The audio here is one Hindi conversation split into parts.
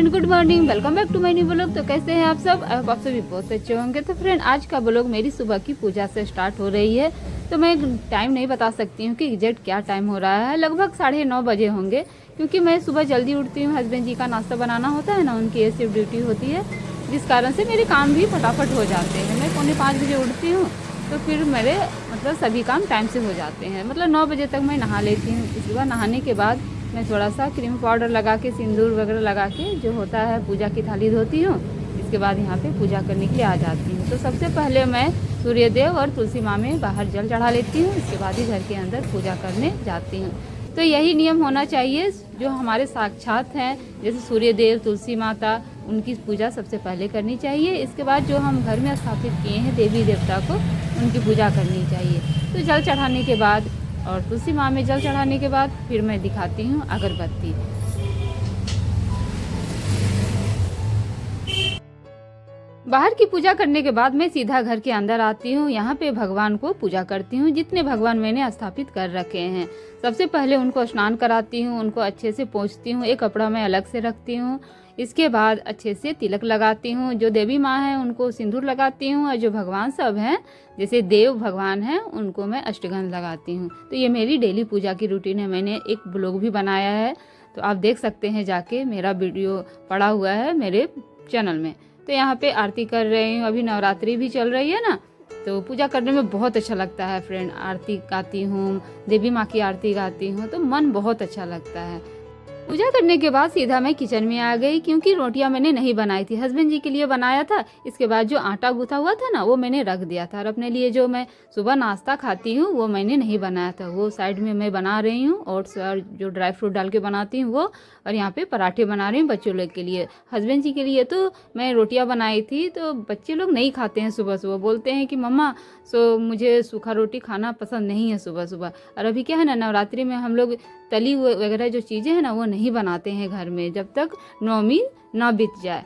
And good morning, welcome back to my new blog. तो कैसे हैं आप सब? आप सभी बहुत अच्छे होंगे। तो फ्रेंड, आज का ब्लॉग मेरी सुबह की पूजा से स्टार्ट हो रही है। तो मैं टाइम नहीं बता सकती हूँ कि एग्जैक्ट क्या टाइम हो रहा है। लगभग 9:30 बजे होंगे, क्योंकि मैं सुबह जल्दी उठती हूँ। हस्बैंड जी का नाश्ता बनाना होता है ना, उनकी ऐसी ड्यूटी होती है, जिस कारण से मेरे काम भी फटाफट हो जाते हैं। मैं 4:45 बजे उठती हूँ, तो फिर मेरे सभी काम टाइम से हो जाते हैं। 9 बजे तक मैं नहा लेती हूँ। इसके बाद नहाने के बाद मैं थोड़ा सा क्रीम पाउडर लगा के, सिंदूर वगैरह लगा के, जो होता है पूजा की थाली धोती हूँ। इसके बाद यहाँ पे पूजा करने के लिए आ जाती हूँ। तो सबसे पहले मैं सूर्यदेव और तुलसी माँ में बाहर जल चढ़ा लेती हूँ। इसके बाद ही घर के अंदर पूजा करने जाती हूँ। तो यही नियम होना चाहिए, जो हमारे साक्षात हैं जैसे सूर्यदेव, तुलसी माता, उनकी पूजा सबसे पहले करनी चाहिए। इसके बाद जो हम घर में स्थापित किए हैं देवी देवता को, उनकी पूजा करनी चाहिए। तो जल चढ़ाने के बाद और तुलसी माँ में जल चढ़ाने के बाद फिर मैं दिखाती हूँ अगरबत्ती। बाहर की पूजा करने के बाद मैं सीधा घर के अंदर आती हूँ। यहाँ पे भगवान को पूजा करती हूँ, जितने भगवान मैंने स्थापित कर रखे हैं। सबसे पहले उनको स्नान कराती हूँ, उनको अच्छे से पोंछती हूँ, एक कपड़ा मैं अलग से रखती हूँ। इसके बाद अच्छे से तिलक लगाती हूँ। जो देवी माँ हैं उनको सिंदूर लगाती हूँ, और जो भगवान सब हैं जैसे देव भगवान हैं उनको मैं अष्टगंध लगाती हूँ। तो ये मेरी डेली पूजा की रूटीन है। मैंने एक ब्लॉग भी बनाया है, तो आप देख सकते हैं जाके, मेरा वीडियो पड़ा हुआ है मेरे चैनल में। तो यहाँ पे आरती कर रही हूँ। अभी नवरात्रि भी चल रही है ना, तो पूजा करने में बहुत अच्छा लगता है फ्रेंड। आरती गाती हूँ, देवी माँ की आरती गाती हूँ, तो मन बहुत अच्छा लगता है। पूजा करने के बाद सीधा मैं किचन में आ गई, क्योंकि रोटियां मैंने नहीं बनाई थी, हस्बैंड जी के लिए बनाया था। इसके बाद जो आटा गूथा हुआ था ना, वो मैंने रख दिया था। और अपने लिए जो मैं सुबह नाश्ता खाती हूँ वो मैंने नहीं बनाया था, वो साइड में मैं बना रही हूँ। और जो ड्राई फ्रूट डाल के बनाती हूँ वो। और यहाँ पे पराठे बना रही हूँ बच्चों लोग के लिए। हस्बैंड जी के लिए तो मैं रोटियां बनाई थी, तो बच्चे लोग नहीं खाते हैं सुबह सुबह, बोलते हैं कि मम्मा मुझे सूखा रोटी खाना पसंद नहीं है सुबह सुबह। और अभी क्या है ना, नवरात्रि में हम लोग तली वगैरह जो चीज़ें हैं ना, वो नहीं बनाते हैं घर में, जब तक नवमी ना बीत जाए।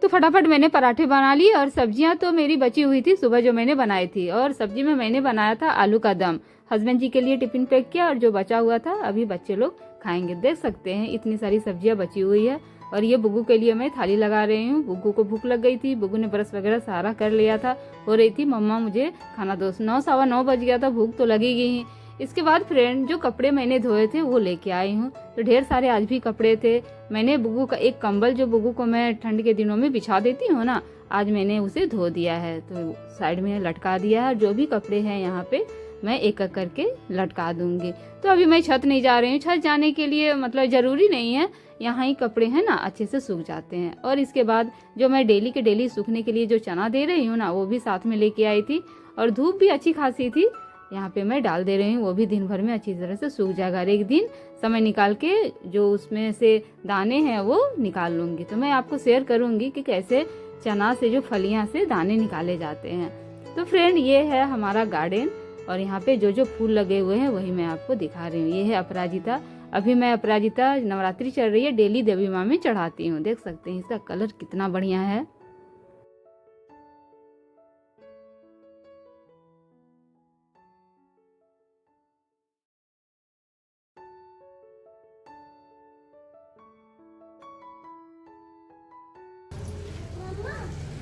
तो फटाफट मैंने पराठे बना लिए। और सब्जियां तो मेरी बची हुई थी सुबह जो मैंने बनाई थी। और सब्जी में मैंने बनाया था आलू का दम। हस्बैंड जी के लिए टिफिन पैक किया, और जो बचा हुआ था अभी बच्चे लोग खाएंगे। देख सकते हैं इतनी सारी सब्जियां बची हुई है। और ये बुग्गू के लिए मैं थाली लगा रही हूँ। बुग्गू को भूख लग गई थी, बुग्गू ने ब्रश वगैरह सारा कर लिया था। हो रही थी मम्मा मुझे खाना दो। 9 सवा 9 बज गया था, भूख तो लगेगी ही। इसके बाद फ्रेंड, जो कपड़े मैंने धोए थे वो लेके आई हूँ। तो ढेर सारे आज भी कपड़े थे। मैंने बुग्गू का एक कंबल, जो बुग्गू को मैं ठंड के दिनों में बिछा देती हूँ ना, आज मैंने उसे धो दिया है, तो साइड में लटका दिया है। जो भी कपड़े हैं यहाँ पे मैं एक एक करके लटका दूंगी। तो अभी मैं छत नहीं जा रही हूँ। छत जाने के लिए जरूरी नहीं है, यहाँ ही कपड़े हैं ना अच्छे से सूख जाते हैं। और इसके बाद जो मैं डेली के डेली सूखने के लिए जो चना दे रही हूँ ना, वो भी साथ में लेके आई थी। और धूप भी अच्छी खासी थी, यहाँ पे मैं डाल दे रही हूँ। वो भी दिन भर में अच्छी तरह से सूख जाएगा। और एक दिन समय निकाल के जो उसमें से दाने हैं वो निकाल लूँगी। तो मैं आपको शेयर करूँगी कि कैसे चना से जो फलियाँ से दाने निकाले जाते हैं। तो फ्रेंड, ये है हमारा गार्डन, और यहाँ पे जो जो फूल लगे हुए हैं वही मैं आपको दिखा रही हूँ। ये है अपराजिता। अभी मैं अपराजिता, नवरात्रि चल रही है, डेली देवी माँ में चढ़ाती हूँ। देख सकते हैं इसका कलर कितना बढ़िया है।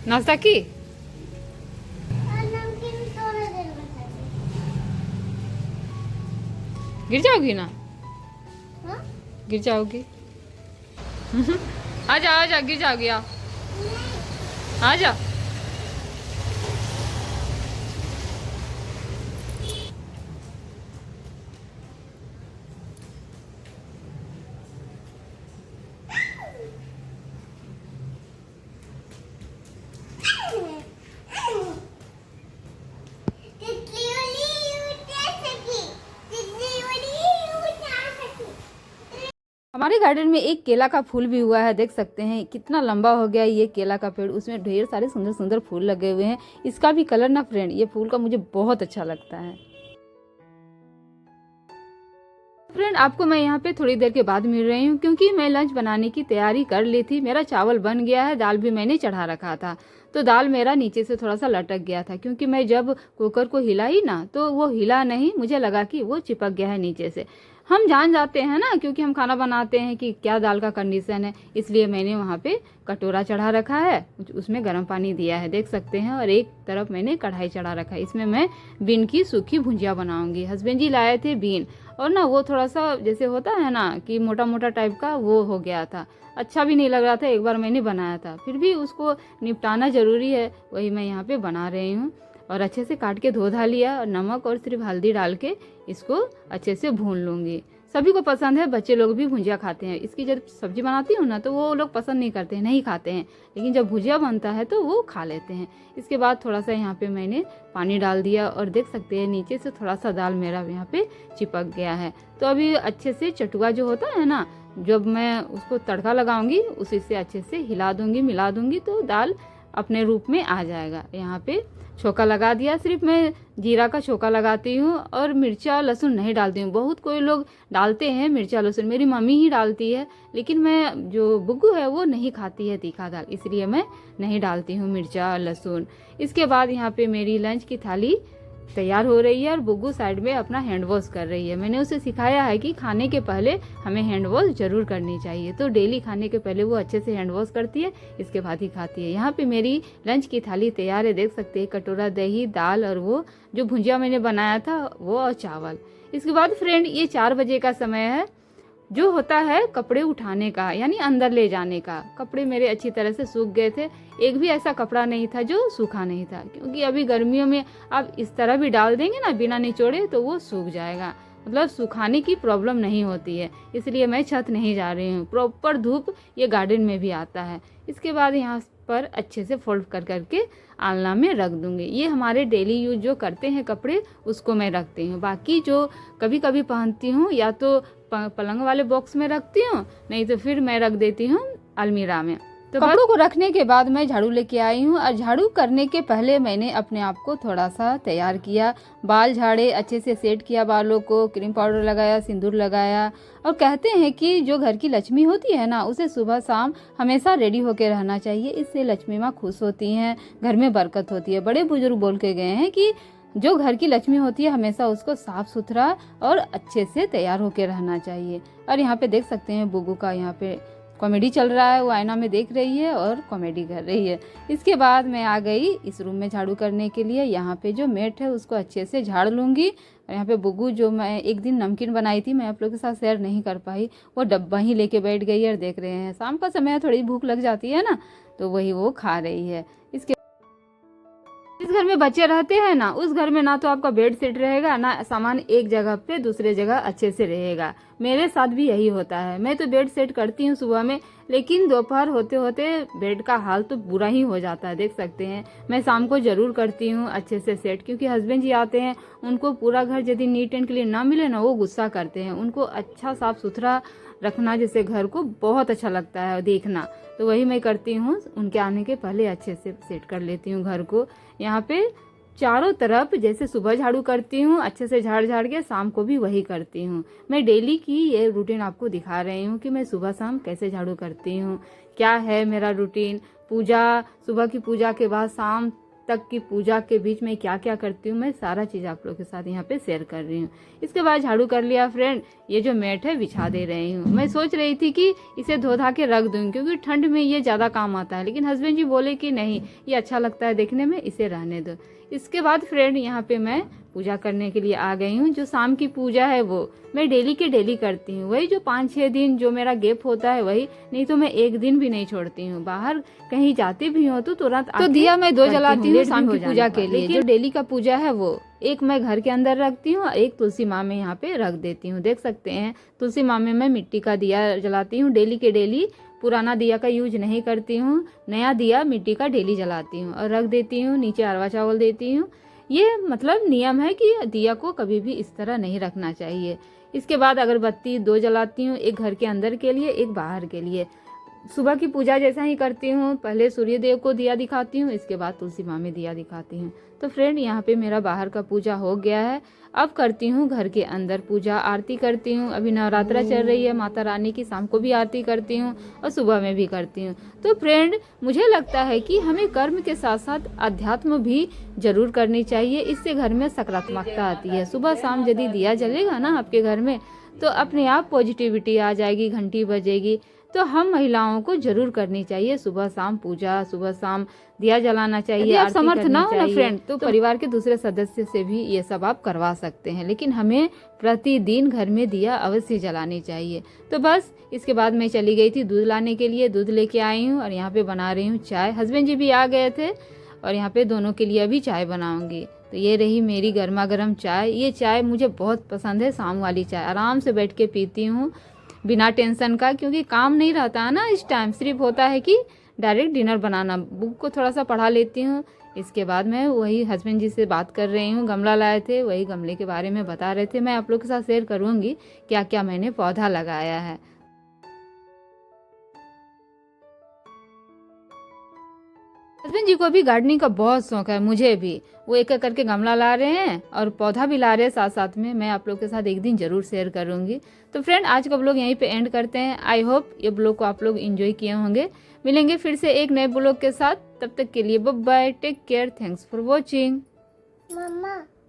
नाश्ता की गिर जाओगी ना? गिर जाओगी। आजा आजा, गिर जाओगी। आ जा। हमारे गार्डन में एक केला का फूल भी हुआ है। देख सकते हैं कितना लंबा हो गया है ये केला का पेड़। उसमें ढेर सारे सुंदर सुंदर फूल लगे हुए हैं। इसका भी कलर ना फ्रेंड, ये फूल का मुझे बहुत अच्छा लगता है। फ्रेंड, आपको मैं यहाँ पे थोड़ी देर के बाद मिल रही हूँ, क्योंकि मैं लंच बनाने की तैयारी कर ली थी। मेरा चावल बन गया है, दाल भी मैंने चढ़ा रखा था। तो दाल मेरा नीचे से थोड़ा सा लटक गया था, क्योंकि मैं जब कुकर को हिलाई ना तो वो हिला नहीं, मुझे लगा कि वो चिपक गया है नीचे से। हम जान जाते हैं ना, क्योंकि हम खाना बनाते हैं कि क्या दाल का कंडीशन है, इसलिए मैंने वहाँ पे कटोरा चढ़ा रखा है, उसमें गर्म पानी दिया है, देख सकते हैं, और एक तरफ मैंने कढ़ाई चढ़ा रखा है। इसमें मैं बीन की सूखी भुजिया बनाऊंगी। हस्बैंड जी लाए थे बीन, और ना वो थोड़ा सा जैसे होता है ना कि मोटा मोटा टाइप का वो हो गया था, अच्छा भी नहीं लग रहा था। एक बार मैंने बनाया था, फिर भी उसको निपटाना जरूरी है, वही मैं यहाँ पे बना रही हूँ। और अच्छे से काट के धो धा लिया, और नमक और सिर्फ हल्दी डाल के इसको अच्छे से भून लूँगी। सभी को पसंद है, बच्चे लोग भी भुजिया खाते हैं। इसकी जब सब्जी बनाती हूँ ना तो वो लोग पसंद नहीं करते हैं, नहीं खाते हैं, लेकिन जब भुजिया बनता है तो वो खा लेते हैं। इसके बाद थोड़ा सा यहाँ पे मैंने पानी डाल दिया, और देख सकते हैं नीचे से थोड़ा सा दाल मेरा यहाँ पे चिपक गया है। तो अभी अच्छे से चटुआ जो होता है ना, जब मैं उसको तड़का लगाऊंगी उसी से अच्छे से हिला दूंगी, मिला दूंगी, तो दाल अपने रूप में आ जाएगा। यहाँ पे छोका लगा दिया, सिर्फ मैं जीरा का छोका लगाती हूँ, और मिर्चा लहसुन नहीं डालती हूँ। बहुत कोई लोग डालते हैं मिर्चा लहसुन, मेरी मम्मी ही डालती है, लेकिन मैं जो बुग्गू है वो नहीं खाती है तीखा दाल, इसलिए मैं नहीं डालती हूँ मिर्चा लहसुन। इसके बाद यहाँ पे मेरी लंच की थाली तैयार हो रही है, और बुग्गू साइड में अपना हैंड वॉश कर रही है। मैंने उसे सिखाया है कि खाने के पहले हमें हैंड वॉश जरूर करनी चाहिए, तो डेली खाने के पहले वो अच्छे से हैंड वॉश करती है, इसके बाद ही खाती है। यहाँ पे मेरी लंच की थाली तैयार है, देख सकते हैं, कटोरा दही, दाल, और वो जो भुजिया मैंने बनाया था वो, और चावल। इसके बाद फ्रेंड ये 4 बजे का समय है, जो होता है कपड़े उठाने का, यानी अंदर ले जाने का। कपड़े मेरे अच्छी तरह से सूख गए थे, एक भी ऐसा कपड़ा नहीं था जो सूखा नहीं था, क्योंकि अभी गर्मियों में आप इस तरह भी डाल देंगे ना बिना निचोड़े तो वो सूख जाएगा, मतलब सुखाने की प्रॉब्लम नहीं होती है। इसलिए मैं छत नहीं जा रही हूँ, प्रॉपर धूप ये गार्डन में भी आता है। इसके बाद यहाँ पर अच्छे से फोल्ड कर करके आलना में रख दूंगी। ये हमारे डेली यूज जो करते हैं कपड़े, उसको मैं रखती हूँ। बाकी जो कभी कभी पहनती हूँ, या तो पलंग वाले बॉक्स में रखती हूँ, नहीं तो फिर मैं रख देती हूँ अलमीरा में। तो कपड़ों को रखने के बाद मैं झाड़ू लेके आई हूँ, और झाड़ू करने के पहले मैंने अपने आप को थोड़ा सा तैयार किया, बाल झाड़े, अच्छे से सेट किया बालों को, क्रीम पाउडर लगाया, सिंदूर लगाया। और कहते हैं कि जो घर की लक्ष्मी होती है ना, उसे सुबह शाम हमेशा रेडी होके रहना चाहिए, इससे लक्ष्मी माँ खुश होती हैं, घर में बरकत होती है। बड़े बुजुर्ग बोल के गए हैं कि जो घर की लक्ष्मी होती है हमेशा उसको साफ सुथरा और अच्छे से तैयार होके रहना चाहिए। और यहाँ पे देख सकते हैं बुग्गू का यहाँ पे कॉमेडी चल रहा है, वो आईना में देख रही है और कॉमेडी कर रही है। इसके बाद मैं आ गई इस रूम में झाड़ू करने के लिए। यहाँ पे जो मैट है उसको अच्छे से झाड़ लूँगी। और यहाँ पे बुग्गू, जो मैं एक दिन नमकीन बनाई थी, मैं आप लोगों के साथ शेयर नहीं कर पाई, वो डब्बा ही लेके बैठ गई है, और देख रहे हैं शाम का समय थोड़ी भूख लग जाती है ना, तो वही वो खा रही है। इसके जिस घर में बच्चे रहते हैं ना, उस घर में ना तो आपका बेड सेट रहेगा, ना सामान एक जगह पे दूसरे जगह अच्छे से रहेगा। मेरे साथ भी यही होता है। मैं तो बेड सेट करती हूँ सुबह में, लेकिन दोपहर होते होते बेड का हाल तो बुरा ही हो जाता है, देख सकते हैं। मैं शाम को जरूर करती हूँ अच्छे से सेट, क्योंकि हस्बैंड जी आते हैं, उनको पूरा घर यदि नीट एंड क्लीन ना मिले ना, वो गुस्सा करते हैं। उनको अच्छा साफ सुथरा रखना, जैसे घर को बहुत अच्छा लगता है देखना, तो वही मैं करती हूँ। उनके आने के पहले अच्छे से सेट कर लेती हूँ घर को। यहाँ पे चारों तरफ जैसे सुबह झाड़ू करती हूँ, अच्छे से झाड़ झाड़ के, शाम को भी वही करती हूँ। मैं डेली की ये रूटीन आपको दिखा रही हूँ कि मैं सुबह शाम कैसे झाड़ू करती हूँ, क्या है मेरा रूटीन। पूजा, सुबह की पूजा के बाद शाम तक की पूजा के बीच में क्या क्या करती हूँ, मैं सारा चीज़ आप लोगों के साथ यहाँ पे शेयर कर रही हूँ। इसके बाद झाड़ू कर लिया फ्रेंड, ये जो मैट है बिछा दे रही हूँ। मैं सोच रही थी कि इसे धो धा के रख दूँ, क्योंकि ठंड में ये ज़्यादा काम आता है, लेकिन हस्बैंड जी बोले कि नहीं, ये अच्छा लगता है देखने में, इसे रहने दो। इसके बाद फ्रेंड यहाँ पे मैं पूजा करने के लिए आ गई हूँ। जो शाम की पूजा है वो मैं डेली के डेली करती हूँ, वही जो 5-6 दिन जो मेरा गैप होता है वही, नहीं तो मैं एक दिन भी नहीं छोड़ती हूँ। बाहर कहीं जाती भी हूँ तो तुरंत तो दिया मैं 2 जलाती हूँ शाम की पूजा के लिए। जो डेली का पूजा है वो एक मैं घर के अंदर रखती हूँ, एक तुलसी माँ में यहाँ पे रख देती हूँ। देख सकते हैं तुलसी माँ में मैं मिट्टी का दिया जलाती हूँ डेली के डेली। पुराना दिया का यूज नहीं करती हूँ, नया दिया मिट्टी का डेली जलाती हूँ और रख देती हूँ। नीचे अरवा चावल देती हूँ। ये मतलब नियम है कि दिया को कभी भी इस तरह नहीं रखना चाहिए। इसके बाद अगरबत्ती 2 जलाती हूँ, एक घर के अंदर के लिए, एक बाहर के लिए। सुबह की पूजा जैसा ही करती हूँ, पहले सूर्य देव को दिया दिखाती हूँ, इसके बाद तुलसी माँ में दिया दिखाती हूँ। तो फ्रेंड यहाँ पे मेरा बाहर का पूजा हो गया है। अब करती हूँ घर के अंदर पूजा, आरती करती हूँ। अभी नवरात्रा चल रही है माता रानी की, शाम को भी आरती करती हूँ और सुबह में भी करती हूँ। तो फ्रेंड मुझे लगता है कि हमें कर्म के साथ साथ अध्यात्म भी जरूर करनी चाहिए, इससे घर में सकारात्मकता आती है। सुबह शाम यदि दिया जलेगा ना आपके घर में तो अपने आप पॉजिटिविटी आ जाएगी, घंटी बजेगी। तो हम महिलाओं को जरूर करनी चाहिए सुबह शाम पूजा, सुबह शाम दिया जलाना चाहिए। यदि आप समर्थ ना हो ना फ्रेंड तो परिवार के दूसरे सदस्य से भी ये सब आप करवा सकते हैं, लेकिन हमें प्रतिदिन घर में दिया अवश्य जलानी चाहिए। तो बस इसके बाद मैं चली गई थी दूध लाने के लिए, दूध लेके आई हूँ और यहाँ पे बना रही हूँ चाय। हस्बैंड जी भी आ गए थे और यहाँ पे दोनों के लिए अभी चाय बनाऊंगी। तो ये रही मेरी गर्मा गर्म चाय। ये चाय मुझे बहुत पसंद है, शाम वाली चाय आराम से बैठ के पीती हूँ बिना टेंशन का, क्योंकि काम नहीं रहता है ना इस टाइम, सिर्फ होता है कि डायरेक्ट डिनर बनाना। बुक को थोड़ा सा पढ़ा लेती हूँ, इसके बाद मैं वही हस्बैंड जी से बात कर रही हूँ। गमला लाए थे, वही गमले के बारे में बता रहे थे। मैं आप लोग के साथ शेयर करूँगी क्या क्या मैंने पौधा लगाया है। हस्बैंड जी को भी गार्डनिंग का बहुत शौक है, मुझे भी। वो एक एक करके गमला ला रहे हैं और पौधा भी ला रहे हैं साथ साथ में। मैं आप लोग के साथ एक दिन जरूर शेयर करूंगी। तो फ्रेंड आज का ब्लॉग यहीं पे एंड करते हैं। आई होप ये ब्लॉग को आप लोग एंजॉय किए होंगे। मिलेंगे फिर से एक नए ब्लॉग के साथ, तब तक के लिए bye bye, take care, thanks for watching.